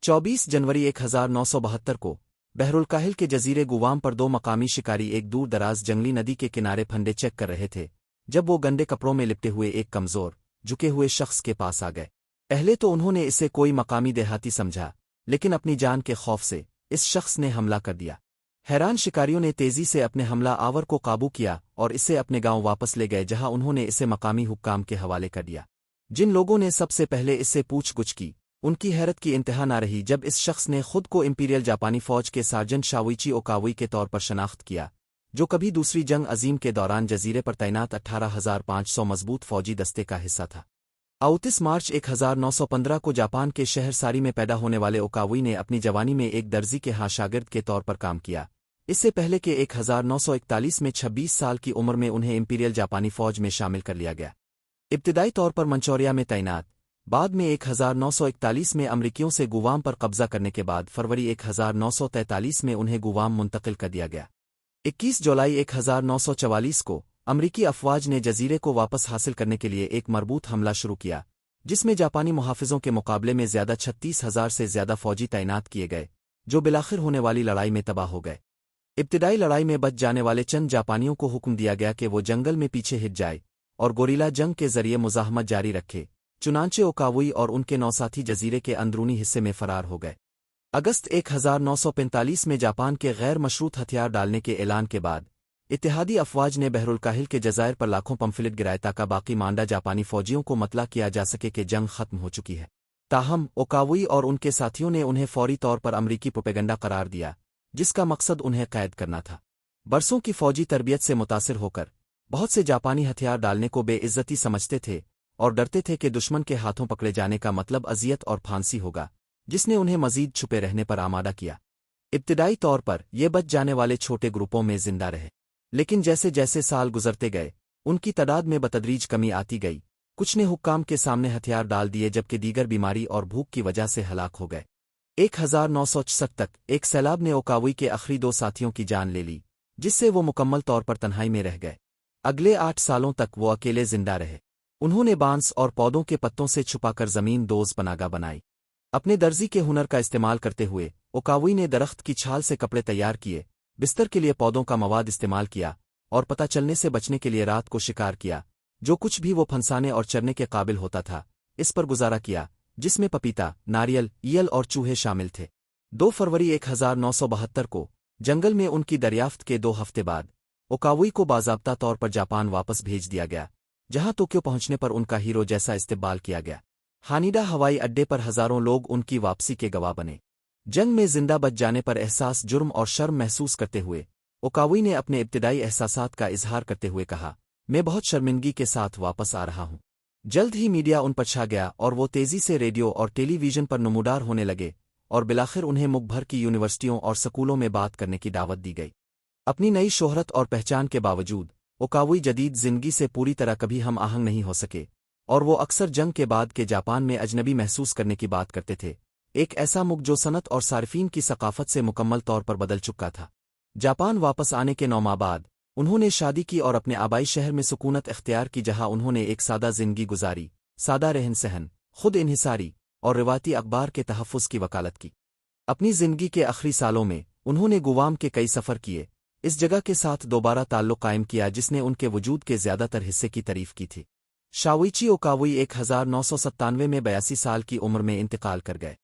24 जनवरी 1972 को बहरुल-काहिल के जजीरे गुवाम पर दो मकामी शिकारी एक दूर दराज जंगली नदी के किनारे फंडे चेक कर रहे थे जब वो गंदे कपड़ों में लिपटे हुए एक कमजोर झुके हुए शख्स के पास आ गए। पहले तो उन्होंने इसे कोई मकामी देहाती समझा, लेकिन अपनी जान के खौफ से इस शख्स ने हमला कर दिया। हैरान शिकारियों ने तेजी से अपने हमला आवर को काबू किया और इसे अपने गांव वापस ले गए, जहां उन्होंने इसे मकामी हुक्काम के हवाले कर दिया। जिन लोगों ने सबसे पहले इससे पूछ-गुछ की, उनकी हैरत की इंतहा न रही जब इस शख्स ने खुद को इंपीरियल जापानी फौज के सार्जेंट शाओइची ओकावई के तौर पर शनाख्त किया, जो कभी दूसरी जंग अजीम के दौरान जजीरे पर तैनात 18,500 मजबूत फौजी दस्ते का हिस्सा था। 29 मार्च 1915 को जापान के शहर सारी में पैदा होने वाले ओकावई ने अपनी जवानी में एक दर्जी के यहाँ शागिर्द के तौर पर काम किया। इससे पहले के 1941 में 26 साल की उम्र में उन्हें इंपीरियल जापानी फौज में शामिल कर लिया गया। इब्तिदाई तौर पर मंचोरिया में तैनात, बाद में 1941 में अमरीकियों से गुवाम पर कब्जा करने के बाद फरवरी 1943 में उन्हें गुवाम मुंतकिल कर दिया गया। 21 जुलाई 1944 को अमरीकी अफवाज ने जजीरे को वापस हासिल करने के लिए एक मरबूत हमला शुरू किया, जिसमें जापानी मुहाफिजों के मुकाबले में ज्यादा 36,000 से ज्यादा फौजी तैनात किए गए, जो बिलाखिर होने वाली लड़ाई में तबाह हो गए। इब्तिदाई लड़ाई में बच जाने वाले चंद जापानियों को हुक्म दिया गया कि वो जंगल में पीछे हिट जाए और गोरिल्ला जंग के जरिए मुजाहमत जारी रखे। चुनांचे ओकावई और उनके नौसाथी जजीरे के अंदरूनी हिस्से में फरार हो गए। अगस्त 1945 में जापान के गैर मशरूत हथियार डालने के ऐलान के बाद इत्तेहादी अफवाज ने बहरुल-काहिल के जज़ायर पर लाखों पंफलेट गिराए ताकि बाकी मांडा जापानी फौजियों को मतला किया जा सके कि जंग खत्म हो चुकी है। ताहम ओकावई और उनके साथियों ने उन्हें फौरी तौर पर अमरीकी प्रोपेगेंडा करार दिया, जिसका मकसद उन्हें कैद करना था। बरसों की फौजी तरबियत से मुतासिर होकर बहुत से जापानी हथियार डालने को बेइज्जती समझते थे और डरते थे कि दुश्मन के हाथों पकड़े जाने का मतलब अजियत और फांसी होगा, जिसने उन्हें मजीद छुपे रहने पर आमादा किया। इब्तिदाई तौर पर ये बच जाने वाले छोटे ग्रुपों में जिंदा रहे, लेकिन जैसे जैसे साल गुजरते गए उनकी तादाद में बतदरीज कमी आती गई। कुछ ने हुक्काम के सामने हथियार डाल दिए, जबकि दीगर बीमारी और भूख की वजह से हलाक हो गए। 1960 तक एक सैलाब ने ओकावई के आखिरी दो साथियों की जान ले ली, जिससे वो मुकम्मल तौर पर तन्हाई में रह गए। अगले 8 सालों तक वो अकेले जिंदा रहे। उन्होंने बांस और पौधों के पत्तों से छुपाकर जमीन दोज पनागा बनाई। अपने दर्जी के हुनर का इस्तेमाल करते हुए ओकावई ने दरख्त की छाल से कपड़े तैयार किए, बिस्तर के लिए पौधों का मवाद इस्तेमाल किया और पता चलने से बचने के लिए रात को शिकार किया। जो कुछ भी वो फंसाने और चरने के काबिल होता था, इस पर गुजारा किया, जिसमें पपीता, नारियल, ईयल और चूहे शामिल थे। 2 फरवरी 1972 को जंगल में उनकी दरियाफ्त के 2 हफ्ते बाद ओकावई को बाज़ाब्ता तौर पर जापान वापस भेज दिया गया, जहां टोक्यो पहुंचने पर उनका हीरो जैसा इस्तेबाल किया गया। हानिडा हवाई अड्डे पर हजारों लोग उनकी वापसी के गवाह बने। जंग में जिंदा बच जाने पर एहसास जुर्म और शर्म महसूस करते हुए ओकावई ने अपने इब्तिदाई एहसासात का इजहार करते हुए कहा, मैं बहुत शर्मिंदगी के साथ वापस आ रहा हूं। जल्द ही मीडिया उन पर छा गया और वो तेजी से रेडियो और टेलीविजन पर नमूदार होने लगे और बिलाखिर उन्हें मुल्क भर की यूनिवर्सिटियों और स्कूलों में बात करने की दावत दी गई। अपनी नई शोहरत और पहचान के बावजूद ओकावई जदीद जिंदगी से पूरी तरह कभी हम आहंग नहीं हो सके और वो अक्सर जंग के बाद के जापान में अजनबी महसूस करने की बात करते थे, एक ऐसा मुल्क जो सनत और सार्फिन की सकाफत से मुकम्मल तौर पर बदल चुका था। जापान वापस आने के 9 माह बाद उन्होंने शादी की और अपने आबाई शहर में सुकूनत इख्तियार की, जहां उन्होंने एक सादा जिंदगी गुजारी, सादा रहन सहन, खुद इन्हिसारी और रिवायती अखबार के तहफ़्फ़ुज़ की वकालत की। अपनी जिंदगी के आखिरी सालों में उन्होंने गुवाम के कई सफ़र किए, इस जगह के साथ दोबारा ताल्लुक़ कायम किया जिसने उनके वजूद के ज़्यादातर हिस्से की तारीफ की थी। शाओइची ओकावई 1997 में 82 साल की उम्र में इंतकाल कर गए।